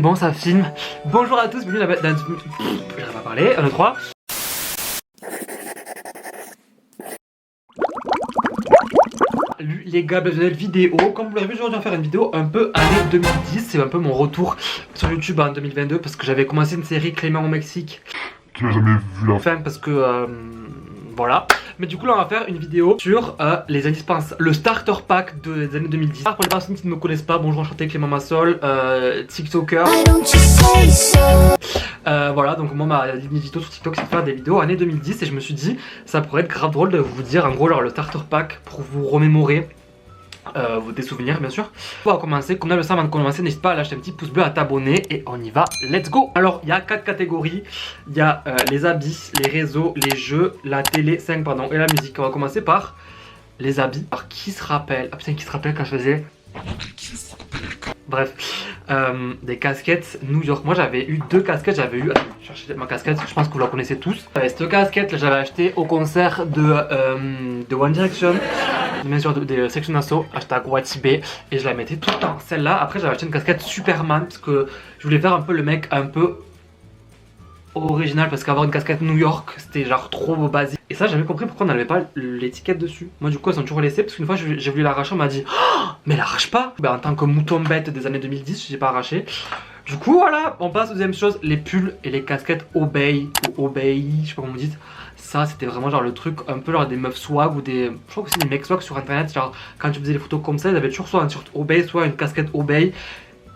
Bon, ça filme. Bonjour à tous, bienvenue dans... J'arrive à parler, 1, 2, 3. Les gars, bienvenue dans cette vidéo. Comme vous l'avez vu, aujourd'hui, on va faire une vidéo un peu année 2010. C'est un peu mon retour sur YouTube en 2022 parce que j'avais commencé une série Clément au Mexique. Tu n'as jamais vu la fin parce que... voilà. Mais du coup là on va faire une vidéo sur les indispensables, le starter pack des années 2010. Pour les personnes qui ne me connaissent pas, bonjour, enchanté, Clément Massol, TikToker. Voilà, donc moi ma ligne édito sur TikTok c'est de faire des vidéos années 2010 et je me suis dit ça pourrait être grave drôle de vous dire en gros genre le starter pack pour vous remémorer des souvenirs bien sûr. On va commencer, comme d'habitude avant de commencer n'hésite pas à lâcher un petit pouce bleu, à t'abonner et on y va, let's go. Alors il y a 4 catégories, il y a les habits, les réseaux, les jeux, la télé, 5 pardon, et la musique. On va commencer par les habits. Alors qui se rappelle, ah putain qui se rappelle quand je faisais... Bref, des casquettes New York. Moi j'avais eu 2 casquettes, j'avais eu... Attends, je cherchais ma casquette, je pense que vous la connaissez tous. Cette casquette là j'avais acheté au concert de One Direction, bien sûr de Section Asso, hashtag WhatsApp, et je la mettais tout le temps. Celle-là, après j'avais acheté une casquette Superman parce que je voulais faire un peu le mec un peu original, parce qu'avoir une casquette New York c'était genre trop basique. Et ça j'avais compris pourquoi on n'avait pas l'étiquette dessus. Moi du coup elles sont toujours laissées parce qu'une fois j'ai voulu l'arracher, on m'a dit oh, mais l'arrache pas. Ben, en tant que mouton bête des années 2010 j'ai pas arraché. Du coup voilà, on passe aux deuxième chose, les pulls et les casquettes Obey ou Obey, je sais pas comment vous dites. Ça c'était vraiment genre le truc un peu genre des meufs swag ou des... Je crois que c'est des mecs swag sur internet, genre quand tu faisais les photos comme ça ils avaient toujours soit un t-shirt Obey soit une casquette Obey.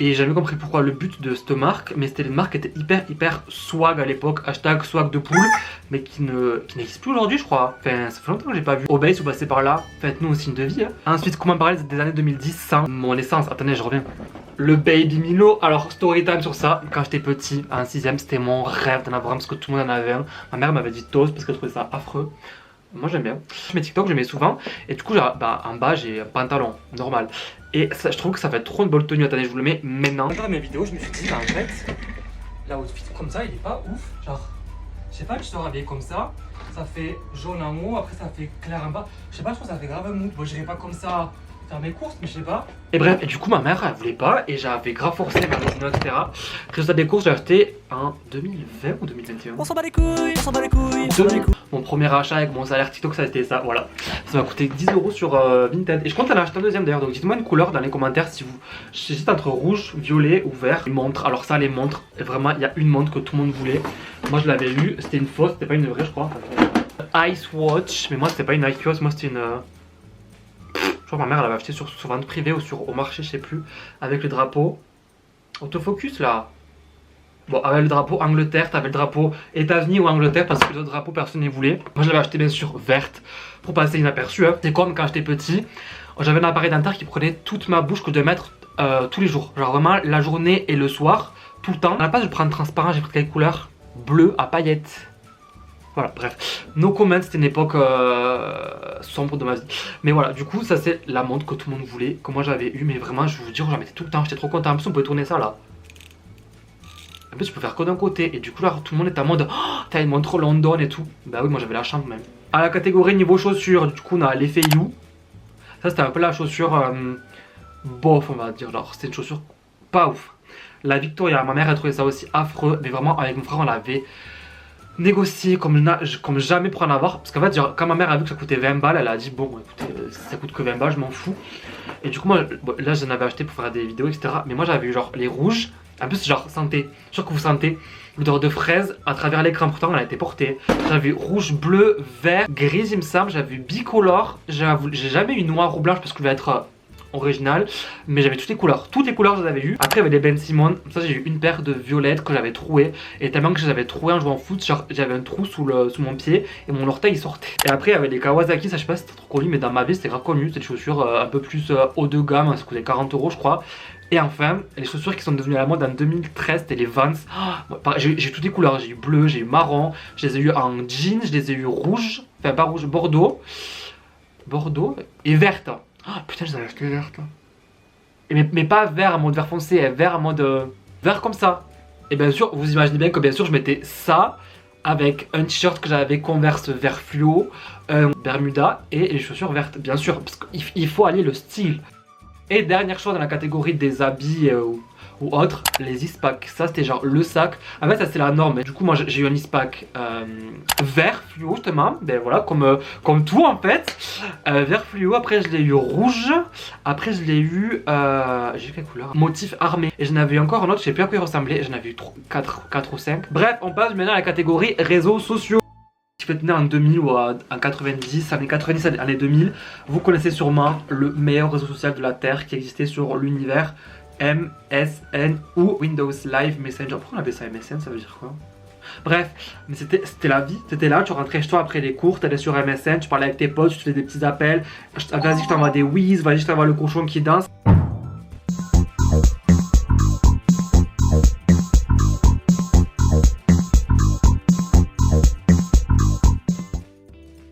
Et j'ai jamais compris pourquoi le but de cette marque, mais c'était une marque qui était hyper swag à l'époque, hashtag swag de poule, mais qui n'existe plus aujourd'hui je crois. Enfin ça fait longtemps que j'ai pas vu. Obey, si vous passez par là, faites-nous un signe de vie. Ensuite comment parler des années 2010 sans mon essence. Attendez je reviens. Le Baby Milo, alors story time sur ça. Quand j'étais petit, en 6ème, c'était mon rêve d'en avoir un parce que tout le monde en avait un. Ma mère m'avait dit toast parce qu'elle trouvait ça affreux. Moi j'aime bien. Je mets TikTok, je mets souvent. Et du coup bah, en bas j'ai un pantalon normal. Et ça, je trouve que ça fait trop une bonne tenue. Attendez je vous le mets maintenant. Dans mes vidéos je me suis dit bah, en fait l'outfit comme ça il est pas ouf. Genre je sais pas, je sors habillé comme ça. Ça fait jaune en haut, après ça fait clair en bas. Je sais pas, je trouve que ça fait grave mood. Moi j'irai pas comme ça faire mes courses, mais je sais pas. Et bref, et du coup ma mère elle voulait pas et j'avais grave forcé vers les signaux, etc. Résultat des courses, j'ai acheté en 2020 ou 2021. On s'en bat les couilles, on s'en bat les couilles, on s'en bat les couilles. Mon premier achat avec mon salaire TikTok ça a été ça, voilà. Ça m'a coûté 10 € sur Vinted. Et je compte en acheter un deuxième d'ailleurs, donc dites-moi une couleur dans les commentaires si vous... J'hésite entre rouge, violet ou vert. Une montre, alors ça les montres, vraiment il y a une montre que tout le monde voulait. Moi je l'avais eu, c'était une fausse, c'était pas une vraie je crois. Ice Watch, mais moi c'était pas une Ice Watch, moi c'était une... Je crois que ma mère elle avait acheté sur vente privée ou au marché, je sais plus, avec le drapeau. Autofocus là. Bon, avec le drapeau Angleterre, t'avais le drapeau États-Unis ou Angleterre parce que le drapeau personne ne voulait. Moi je l'avais acheté bien sûr verte pour passer inaperçu. Hein. C'est comme quand j'étais petit, j'avais un appareil dentaire qui prenait toute ma bouche que de mettre tous les jours. Genre vraiment la journée et le soir, tout le temps. À la place de prendre transparent, j'ai pris quelle couleur? Bleu à paillettes. Voilà, bref, no comment, c'était une époque sombre de ma vie. Mais voilà, du coup, ça c'est la montre que tout le monde voulait, que moi j'avais eu, mais vraiment, je vous dire, j'en mettais tout le temps, j'étais trop content. En plus, on pouvait tourner ça là. En plus, je peux faire que d'un côté, et du coup, là, tout le monde est en mode, oh, t'as une montre London et tout. Bah oui, moi j'avais la chambre même. À la catégorie niveau chaussures, du coup, on a l'effet You. Ça, c'était un peu la chaussure bof, on va dire, genre, c'était une chaussure pas ouf. La Victoria, ma mère, elle trouvait ça aussi affreux, mais vraiment, avec mon frère, on l'avait négocier comme jamais pour en avoir, parce qu'en fait genre, quand ma mère a vu que ça coûtait 20 balles elle a dit bon écoutez ça coûte que 20 balles je m'en fous. Et du coup moi bon, là j'en avais acheté pour faire des vidéos etc, mais moi j'avais eu genre les rouges, en plus genre sentez, sûr que vous sentez l'odeur de fraise à travers l'écran, pourtant elle a été portée. J'avais rouge, bleu, vert, gris il me semble, j'avais eu bicolore, j'ai jamais eu noir ou blanche parce que je voulais être original, mais j'avais toutes les couleurs je les avais eu. Après il y avait les Ben Simon, ça j'ai eu une paire de violettes que j'avais troué, et tellement que je les avais trouées en jouant au foot, genre j'avais un trou sous mon pied et mon orteil il sortait. Et après il y avait les Kawasaki, ça je sais pas si c'était trop connu, mais dans ma vie c'était grave connu, c'était des chaussures un peu plus haut de gamme, ça coûtait 40 € je crois. Et enfin les chaussures qui sont devenues à la mode en 2013 c'était les Vans. Oh, j'ai eu toutes les couleurs, j'ai eu bleu, j'ai eu marron, je les ai eu en jean, je les ai eu rouge, enfin pas rouge, bordeaux et verte. Oh putain, je les avais acheté vertes. Mais pas vert en mode vert foncé, vert en mode vert comme ça. Et bien sûr, vous imaginez bien que bien sûr je mettais ça avec un t-shirt que j'avais Converse vert fluo, un Bermuda et les chaussures vertes, bien sûr, parce qu'il faut allier le style. Et dernière chose dans la catégorie des habits ou autre, les Eastpak. Ça c'était genre le sac. En fait ça c'était la norme. Du coup moi j'ai eu un Eastpak vert fluo justement. Ben voilà comme tout en fait. Vert fluo. Après je l'ai eu rouge. Après je l'ai eu j'ai eu quelle couleur? Motif armé. Et j'en avais eu encore un autre. Je sais plus à quoi il ressemblait. J'en avais eu 4 ou 5. Bref on passe maintenant à la catégorie réseaux sociaux. Si vous êtes né en 2000 ou en 90, années 90, années 2000, vous connaissez sûrement le meilleur réseau social de la Terre qui existait sur l'univers, MSN ou Windows Live Messenger. Pourquoi on appelle ça MSN? Ça veut dire quoi? Bref, mais c'était la vie, c'était là, tu rentrais chez toi après les cours, tu allais sur MSN, tu parlais avec tes potes, tu te faisais des petits appels, vas-y je t'envoie des whiz, vas-y je t'envoie le cochon qui danse.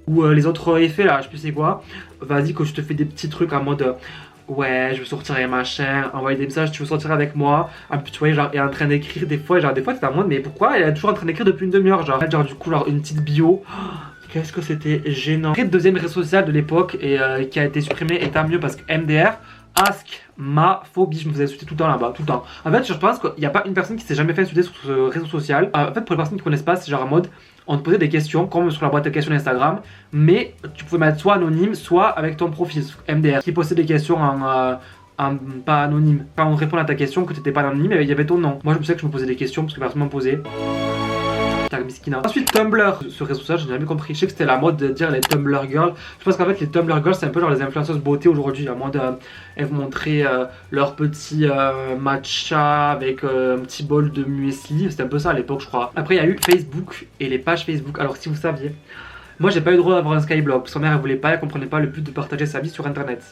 Ou les autres effets là, je sais plus c'est quoi. Vas-y que je te fais des petits trucs en mode ouais je veux sortir avec machin, envoyer des messages, tu veux sortir avec moi. En plus tu vois genre il est en train d'écrire des fois t'es en mode mais pourquoi il est toujours en train d'écrire depuis une demi-heure genre du coup genre une petite bio. Qu'est-ce que c'était gênant. Le deuxième réseau social de l'époque et qui a été supprimé et tant mieux parce que MDR, Ask ma phobie, je me faisais insulter tout le temps là-bas, tout le temps. En fait je pense qu'il n'y a pas une personne qui s'est jamais fait insulter sur ce réseau social. En fait pour les personnes qui connaissent pas c'est genre en mode on te posait des questions comme sur la boîte de questions d'Instagram, mais tu pouvais mettre soit anonyme, soit avec ton profil MDR qui posait des questions en pas anonyme. Quand on répond à ta question que tu n'étais pas anonyme, il y avait ton nom. Moi je me sais que je me posais des questions parce que personne m'en posait. Ensuite Tumblr, ce réseau social je n'ai jamais compris. Je sais que c'était la mode de dire les Tumblr girls. Je pense qu'en fait les Tumblr girls c'est un peu genre les influenceuses beauté aujourd'hui. À moins elles vous montraient leur petit matcha avec un petit bol de muesli. C'était un peu ça à l'époque je crois. Après il y a eu Facebook et les pages Facebook. Alors si vous saviez, moi j'ai pas eu le droit d'avoir un Skyblog parce que ma mère elle voulait pas, elle comprenait pas le but de partager sa vie sur internet.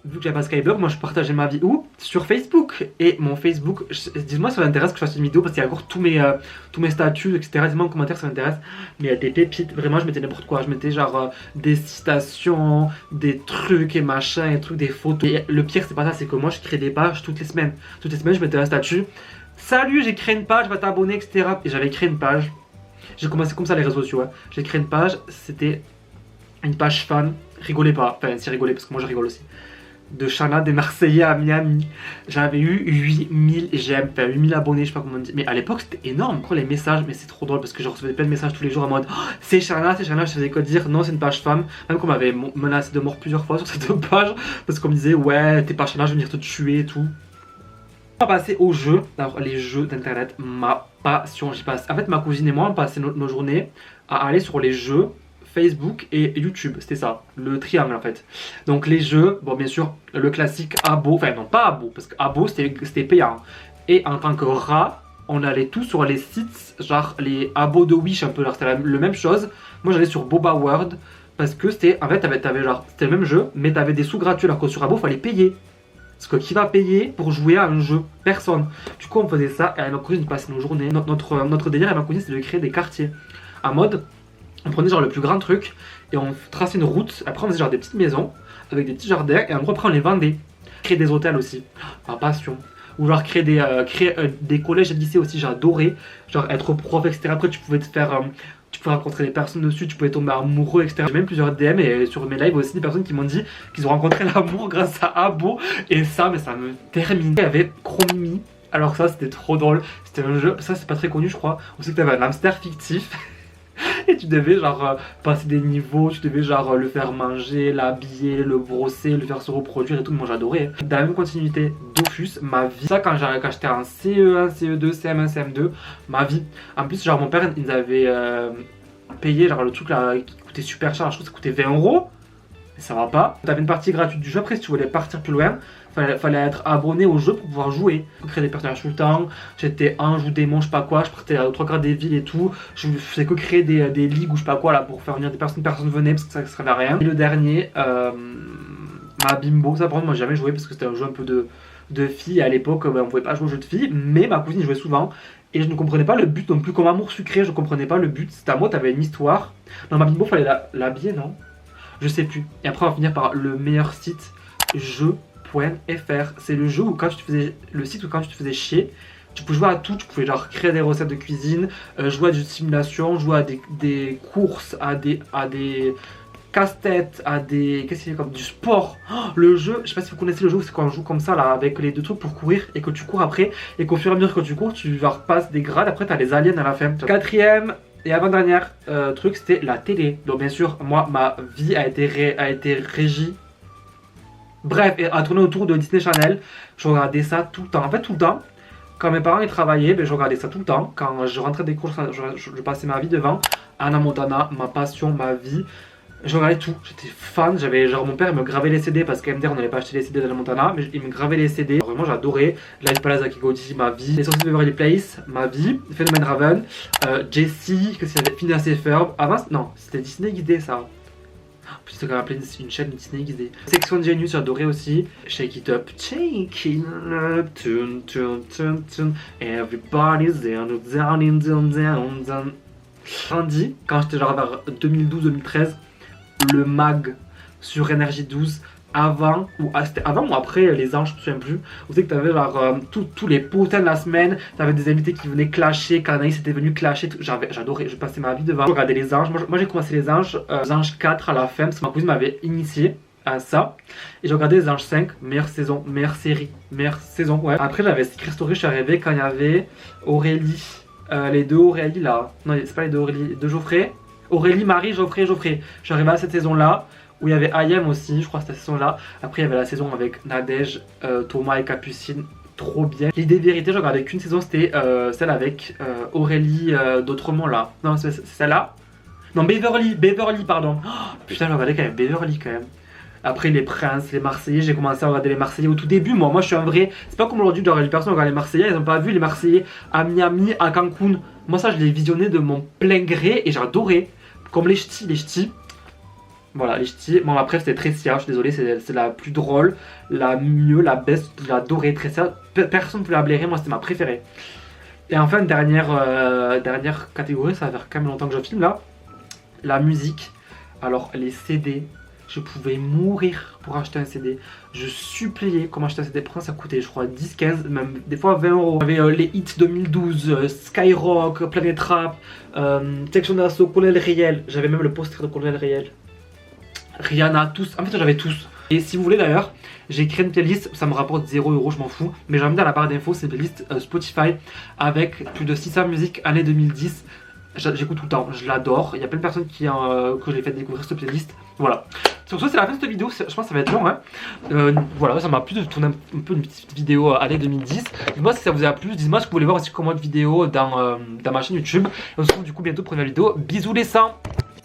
Vu que j'avais pas Skyblog, moi je partageais ma vie où? Sur Facebook. Et mon Facebook, dis-moi si ça m'intéresse que je fasse une vidéo parce qu'il y a encore tous mes statuts, etc. Dis-moi en commentaire si ça m'intéresse. Mais il y a des pépites, vraiment je mettais n'importe quoi. Je mettais genre des citations, des trucs et machin, et trucs, des photos. Et le pire c'est pas ça, c'est que moi je crée des pages toutes les semaines. Toutes les semaines je mettais un statut. Salut, j'ai créé une page, va t'abonner, etc. Et j'avais créé une page. J'ai commencé comme ça les réseaux sociaux. Hein. J'ai créé une page, c'était une page fan. Rigolez pas, enfin si rigolez parce que moi je rigole aussi. De Shana des Marseillais à Miami. J'avais eu 8000 j'aime, enfin 8000 abonnés, je sais pas comment on dit. Mais à l'époque c'était énorme. Encore les messages, mais c'est trop drôle parce que je recevais plein de messages tous les jours en mode oh, c'est Shana, je faisais quoi dire non, c'est une page femme. Même qu'on m'avait menacé de mort plusieurs fois sur cette page parce qu'on me disait ouais, t'es pas Shana, je vais venir te tuer et tout. On va passer aux jeux. Alors les jeux d'internet, ma passion. J'y passe. En fait, ma cousine et moi on passait nos journées à aller sur les jeux Facebook et YouTube, c'était ça, le triangle en fait. Donc les jeux, bon bien sûr, le classique abo, enfin non pas abo, parce que abo c'était payant. Et en tant que rat, on allait tous sur les sites, genre les abos de Wish un peu, c'était la même chose. Moi j'allais sur Boba World, parce que c'était, en fait t'avais genre, c'était le même jeu, mais t'avais des sous gratuits, alors que sur abo fallait payer. Parce que qui va payer pour jouer à un jeu? Personne. Du coup on faisait ça, et avec ma cousine on passait nos journées, notre délire avec ma cousine c'était de créer des quartiers. En mode, on prenait genre le plus grand truc et on traçait une route. Après on faisait genre des petites maisons avec des petits jardins et en gros après on les vendait. Créer des hôtels aussi, ma passion. Ou genre créer des collèges et lycées aussi, j'adorais. Genre être prof, etc. Après tu pouvais te faire, tu pouvais rencontrer des personnes dessus, tu pouvais tomber amoureux, etc. J'ai même plusieurs DM et sur mes lives aussi des personnes qui m'ont dit qu'ils ont rencontré l'amour grâce à Abo. Et ça, mais ça me termine. Il y avait Chromimi. Alors ça c'était trop drôle. C'était un jeu, ça c'est pas très connu je crois. On sait que t'avais un hamster fictif. Et tu devais genre passer des niveaux, tu devais genre le faire manger, l'habiller, le brosser, le faire se reproduire et tout. Moi j'adorais. Dans la même continuité, Dofus, ma vie. Ça quand j'étais en CE1, CE2, CM1, CM2, ma vie. En plus genre mon père il nous avait payé genre le truc là qui coûtait super cher, je crois que ça coûtait 20 €. Mais ça va pas. T'avais une partie gratuite du jeu, après si tu voulais partir plus loin, fallait être abonné au jeu pour pouvoir jouer. Pour créer des personnages tout le temps, j'étais ange ou démon, je sais pas quoi, je partais aux 3 quarts des villes et tout. Je faisais que créer des ligues ou je sais pas quoi là pour faire venir des personnes, personne venait parce que ça servait à rien. Et le dernier, ma Bimbo, ça par contre moi j'ai jamais joué parce que c'était un jeu un peu de filles. À l'époque on pouvait pas jouer aux jeux de filles, mais ma cousine jouait souvent. Et je ne comprenais pas le but non plus, comme Amour Sucré, je comprenais pas le but. C'était à moi, t'avais une histoire. Dans ma Bimbo, fallait l'habiller, non? Je sais plus. Et après on va finir par le meilleur site, jeux.fr. C'est le jeu où quand tu te faisais, le site où quand tu te faisais chier, tu pouvais jouer à tout. Tu pouvais genre créer des recettes de cuisine, jouer à des jeux de simulation, jouer à des courses, à des casse-tête, à des. Qu'est-ce qu'il y a comme du sport. Oh, le jeu, je sais pas si vous connaissez le jeu, c'est quand on joue comme ça là, avec les deux trucs pour courir et que tu cours après, et qu'au fur et à mesure que tu cours, tu repasses des grades, après t'as les aliens à la fin. Quatrième et avant-dernière truc, c'était la télé. Donc bien sûr, moi, ma vie a été régie. Bref, à tourner autour de Disney Channel. Je regardais ça tout le temps. En fait, tout le temps. Quand mes parents y travaillaient, ben, je regardais ça tout le temps. Quand je rentrais des cours, je passais ma vie devant. Hannah Montana, ma passion, ma vie. Je regardais tout. J'étais fan. J'avais genre mon père il me gravait les CD parce qu'à MDR on n'allait pas acheter les CD d'Hannah Montana, mais il me gravait les CD. Alors, vraiment j'adorais. Live Palace Akigodi, ma vie. Les sorties de Beverly Place, ma vie. Phénomène Raven, Jessie, qu'est-ce qu'il y avait, Phineas et Ferb. Avant, non, c'était Disney XD ça. Puis c'est quand même appelé une chaîne de Disney XD. Section Genius, j'adorais aussi. Shake it up, shake it up, tune, tune, tune, tune. Everybody's down, down, down, down, down. Randy, quand j'étais genre vers 2012-2013, le mag sur Énergie 12. Avant ou après les anges, je me souviens plus. Vous savez que t'avais genre tous les potins de la semaine, t'avais des invités qui venaient clasher, Canaïs était venu clasher, j'adorais, je passais ma vie devant. Je regardais les anges, moi j'ai commencé les anges 4 à la fin parce que ma cousine m'avait initié à ça. Et j'ai regardé les anges 5, meilleure saison, meilleure série, meilleure saison, ouais. Après j'avais Secret Story, je suis arrivé quand il y avait Aurélie, les deux Aurélie là, non c'est pas les deux Aurélie, deux Geoffrey, Aurélie, Marie, Geoffrey. Je suis arrivé à cette saison là. Où il y avait Ayem aussi, je crois que c'était cette saison-là. Après, il y avait la saison avec Nadège, Thomas et Capucine. Trop bien. L'idée de vérité, je regardais qu'une saison, c'était celle avec Aurélie d'Autrement là. Non, c'est celle-là. Non, Beverly, pardon. Oh, putain, je regardais quand même Beverly quand même. Après, les Princes, les Marseillais, j'ai commencé à regarder les Marseillais au tout début. Moi je suis un vrai. C'est pas comme aujourd'hui, genre les personnes regardent les Marseillais, ils ont pas vu les Marseillais à Miami, à Cancun. Moi, ça, je l'ai visionné de mon plein gré et j'adorais. Comme les ch'tis. Voilà, les ch'tis. Bon, après, c'était Tressia, je suis désolé, c'est la plus drôle, la mieux, la best, j'adorais Tressia. Personne ne peut la blairer, moi, c'était ma préférée. Et enfin, dernière catégorie, ça va faire quand même longtemps que je filme là. La musique. Alors, les CD, je pouvais mourir pour acheter un CD. Je suppliais comment acheter un CD. Pourtant, ça coûtait, je crois, 10, 15, même des fois 20 euros. J'avais les hits 2012, Skyrock, Planet Rap, Section d'Assaut, Colonel Riel. J'avais même le poster de Colonel Riel. Rihanna, tous, en fait j'avais tous. Et si vous voulez d'ailleurs, j'ai créé une playlist, ça me rapporte 0 euros, je m'en fous. Mais j'ai mis dans la barre d'infos, c'est une playlist Spotify avec plus de 600 musiques années 2010. J'écoute tout le temps, je l'adore. Il y a plein de personnes que j'ai fait découvrir cette playlist. Voilà. Sur ce, c'est la fin de cette vidéo. Je pense que ça va être long. Hein. Voilà, ça m'a plu de tourner un peu une petite vidéo année 2010. Dites-moi si ça vous a plu. Dites-moi ce que vous voulez voir aussi comme autre vidéo dans ma chaîne YouTube. Et on se retrouve du coup bientôt pour une nouvelle vidéo. Bisous les sangs!